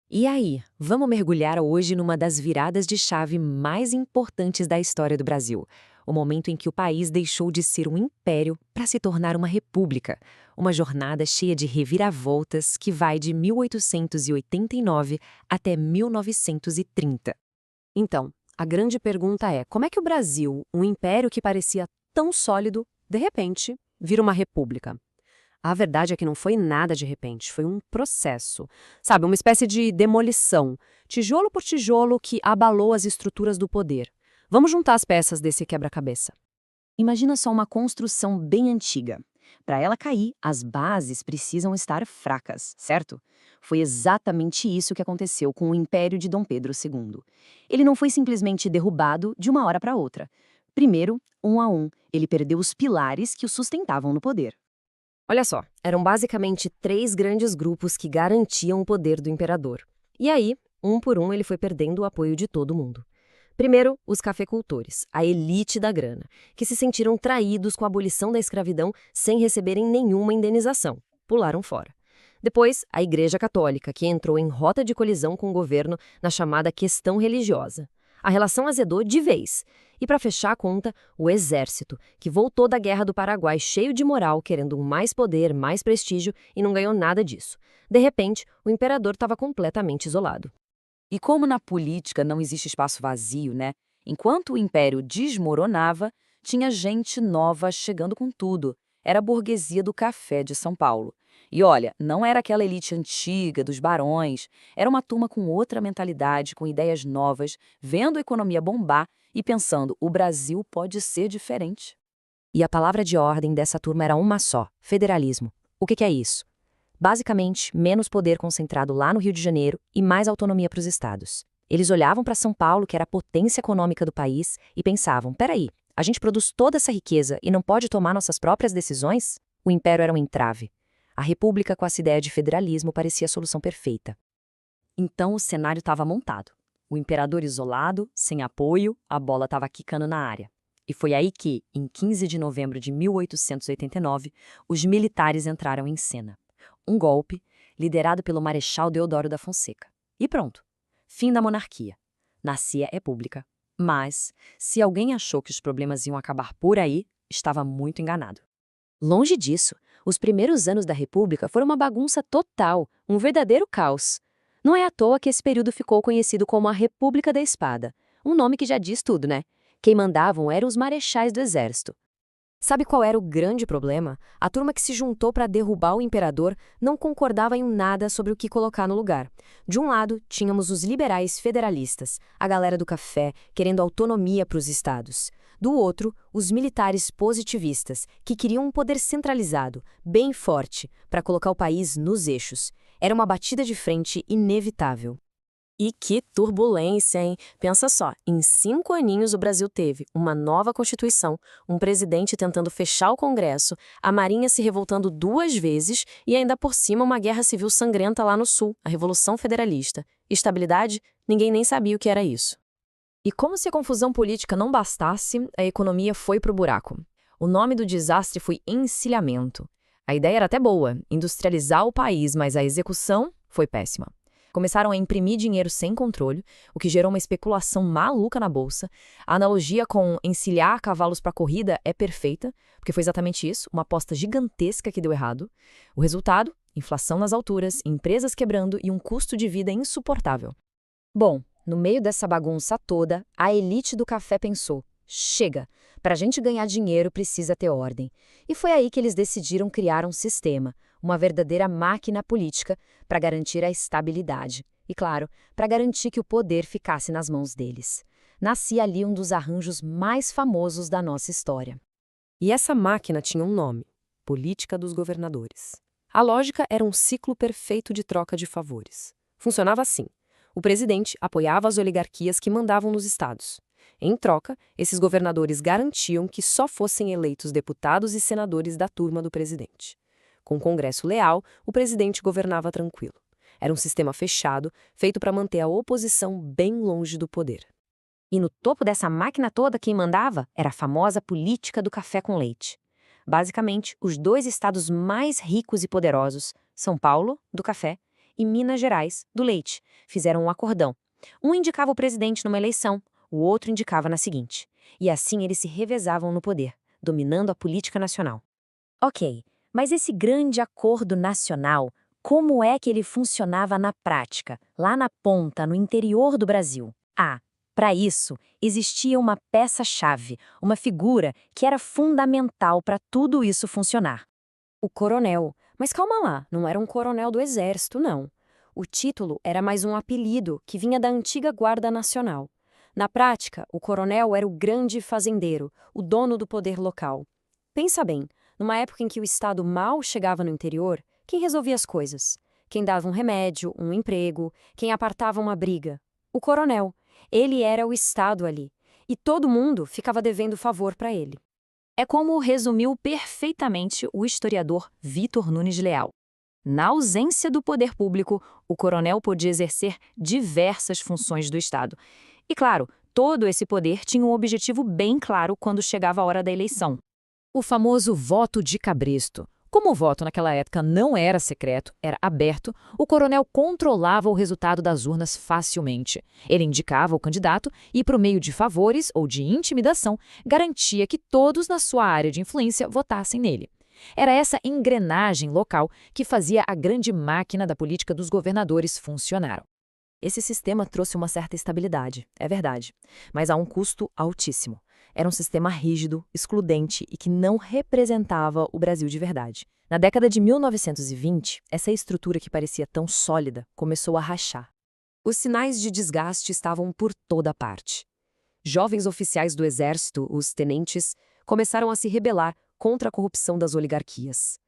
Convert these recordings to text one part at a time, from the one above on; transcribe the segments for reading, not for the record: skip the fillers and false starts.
E aí, vamos mergulhar hoje numa das viradas de chave mais importantes da história do Brasil. O momento em que o país deixou de ser um império para se tornar uma república. Uma jornada cheia de reviravoltas que vai de 1889 até 1930. Então, a grande pergunta é: como é que o Brasil, um império que parecia tão sólido, de repente, vira uma república? A verdade é que não foi nada de repente, foi um processo. Sabe, uma espécie de demolição, tijolo por tijolo que abalou as estruturas do poder. Vamos juntar as peças desse quebra-cabeça. Imagina só uma construção bem antiga. Para ela cair, as bases precisam estar fracas, certo? Foi exatamente isso que aconteceu com o Império de Dom Pedro II. Ele não foi simplesmente derrubado de uma hora para outra. Primeiro, um a um, ele perdeu os pilares que o sustentavam no poder. Olha só, eram basicamente três grandes grupos que garantiam o poder do imperador. E aí, um por um, ele foi perdendo o apoio de todo mundo. Primeiro, os cafeicultores, a elite da grana, que se sentiram traídos com a abolição da escravidão sem receberem nenhuma indenização. Pularam fora. Depois, a Igreja Católica, que entrou em rota de colisão com o governo na chamada questão religiosa. A relação azedou de vez. E para fechar a conta, o Exército, que voltou da Guerra do Paraguai cheio de moral, querendo mais poder, mais prestígio e não ganhou nada disso. De repente, o imperador estava completamente isolado. E como na política não existe espaço vazio, né? Enquanto o império desmoronava, tinha gente nova chegando com tudo. Era a burguesia do café de São Paulo. E olha, não era aquela elite antiga dos barões, era uma turma com outra mentalidade, com ideias novas, vendo a economia bombar e pensando, o Brasil pode ser diferente. E a palavra de ordem dessa turma era uma só: federalismo. O que é isso? Basicamente, menos poder concentrado lá no Rio de Janeiro e mais autonomia para os estados. Eles olhavam para São Paulo, que era a potência econômica do país, e pensavam: peraí, a gente produz toda essa riqueza e não pode tomar nossas próprias decisões? O império era um entrave. A república, com essa ideia de federalismo, parecia a solução perfeita. Então o cenário estava montado. O imperador isolado, sem apoio, a bola estava quicando na área. E foi aí que, em 15 de novembro de 1889, os militares entraram em cena. Um golpe, liderado pelo Marechal Deodoro da Fonseca. E pronto. Fim da monarquia. Nascia a república. Mas, se alguém achou que os problemas iam acabar por aí, estava muito enganado. Longe disso, os primeiros anos da República foram uma bagunça total, um verdadeiro caos. Não é à toa que esse período ficou conhecido como a República da Espada, um nome que já diz tudo, né? Quem mandavam eram os marechais do exército. Sabe qual era o grande problema? A turma que se juntou para derrubar o imperador não concordava em nada sobre o que colocar no lugar. De um lado, tínhamos os liberais federalistas, a galera do café, querendo autonomia para os estados. Do outro, os militares positivistas, que queriam um poder centralizado, bem forte, para colocar o país nos eixos. Era uma batida de frente inevitável. E que turbulência, hein? Pensa só, em 5 aninhos o Brasil teve uma nova Constituição, um presidente tentando fechar o Congresso, a Marinha se revoltando 2 vezes e ainda por cima uma guerra civil sangrenta lá no Sul, a Revolução Federalista. Estabilidade? Ninguém nem sabia o que era isso. E como se a confusão política não bastasse, a economia foi pro buraco. O nome do desastre foi encilhamento. A ideia era até boa, industrializar o país, mas a execução foi péssima. Começaram a imprimir dinheiro sem controle, o que gerou uma especulação maluca na bolsa. A analogia com encilhar cavalos para corrida é perfeita, porque foi exatamente isso, uma aposta gigantesca que deu errado. O resultado? Inflação nas alturas, empresas quebrando e um custo de vida insuportável. Bom, no meio dessa bagunça toda, a elite do café pensou: chega, para a gente ganhar dinheiro precisa ter ordem. E foi aí que eles decidiram criar um sistema, uma verdadeira máquina política para garantir a estabilidade e, claro, para garantir que o poder ficasse nas mãos deles. Nascia ali um dos arranjos mais famosos da nossa história. E essa máquina tinha um nome: Política dos Governadores. A lógica era um ciclo perfeito de troca de favores. Funcionava assim: o presidente apoiava as oligarquias que mandavam nos estados. Em troca, esses governadores garantiam que só fossem eleitos deputados e senadores da turma do presidente. Com um Congresso leal, o presidente governava tranquilo. Era um sistema fechado, feito para manter a oposição bem longe do poder. E no topo dessa máquina toda quem mandava era a famosa política do café com leite. Basicamente, os 2 estados mais ricos e poderosos, São Paulo, do café, e Minas Gerais, do Leite. Fizeram um acordão. Um indicava o presidente numa eleição, o outro indicava na seguinte. E assim eles se revezavam no poder, dominando a política nacional. Ok, mas esse grande acordo nacional, como é que ele funcionava na prática, lá na ponta, no interior do Brasil? Para isso, existia uma peça-chave, uma figura que era fundamental para tudo isso funcionar. O coronel. Mas calma lá, não era um coronel do exército, não. O título era mais um apelido que vinha da antiga Guarda Nacional. Na prática, o coronel era o grande fazendeiro, o dono do poder local. Pensa bem, numa época em que o Estado mal chegava no interior, quem resolvia as coisas? Quem dava um remédio, um emprego, quem apartava uma briga? O coronel. Ele era o Estado ali. E todo mundo ficava devendo favor para ele. É como resumiu perfeitamente o historiador Vitor Nunes Leal. Na ausência do poder público, o coronel podia exercer diversas funções do Estado. E, claro, todo esse poder tinha um objetivo bem claro quando chegava a hora da eleição. O famoso voto de cabresto. Como o voto naquela época não era secreto, era aberto, o coronel controlava o resultado das urnas facilmente. Ele indicava o candidato e, por meio de favores ou de intimidação, garantia que todos na sua área de influência votassem nele. Era essa engrenagem local que fazia a grande máquina da política dos governadores funcionar. Esse sistema trouxe uma certa estabilidade, é verdade, mas a um custo altíssimo. Era um sistema rígido, excludente e que não representava o Brasil de verdade. Na década de 1920, essa estrutura que parecia tão sólida começou a rachar. Os sinais de desgaste estavam por toda parte. Jovens oficiais do exército, os tenentes, começaram a se rebelar contra a corrupção das oligarquias.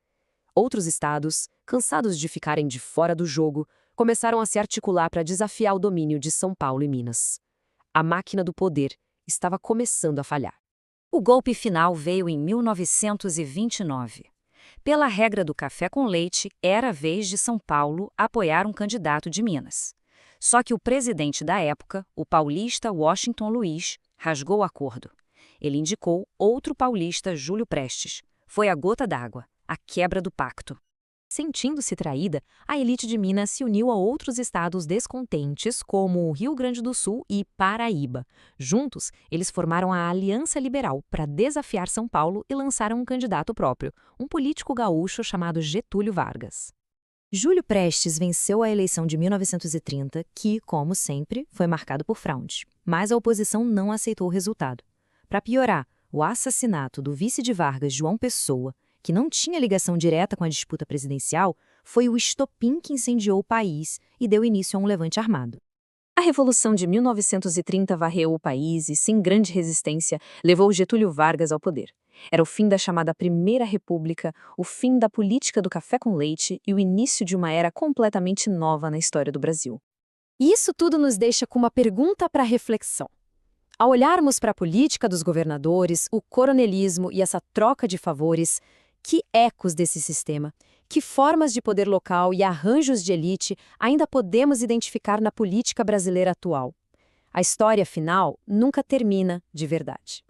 Outros estados, cansados de ficarem de fora do jogo, começaram a se articular para desafiar o domínio de São Paulo e Minas. A máquina do poder estava começando a falhar. O golpe final veio em 1929. Pela regra do café com leite, era a vez de São Paulo apoiar um candidato de Minas. Só que o presidente da época, o paulista Washington Luiz, rasgou o acordo. Ele indicou outro paulista, Júlio Prestes. Foi a gota d'água, a quebra do pacto. Sentindo-se traída, a elite de Minas se uniu a outros estados descontentes, como o Rio Grande do Sul e Paraíba. Juntos, eles formaram a Aliança Liberal para desafiar São Paulo e lançaram um candidato próprio, um político gaúcho chamado Getúlio Vargas. Júlio Prestes venceu a eleição de 1930, que, como sempre, foi marcado por fraude. Mas a oposição não aceitou o resultado. Para piorar, o assassinato do vice de Vargas, João Pessoa, que não tinha ligação direta com a disputa presidencial, foi o estopim que incendiou o país e deu início a um levante armado. A Revolução de 1930 varreu o país e, sem grande resistência, levou Getúlio Vargas ao poder. Era o fim da chamada Primeira República, o fim da política do café com leite e o início de uma era completamente nova na história do Brasil. E isso tudo nos deixa com uma pergunta para reflexão. Ao olharmos para a política dos governadores, o coronelismo e essa troca de favores, que ecos desse sistema, que formas de poder local e arranjos de elite ainda podemos identificar na política brasileira atual? A história final nunca termina de verdade.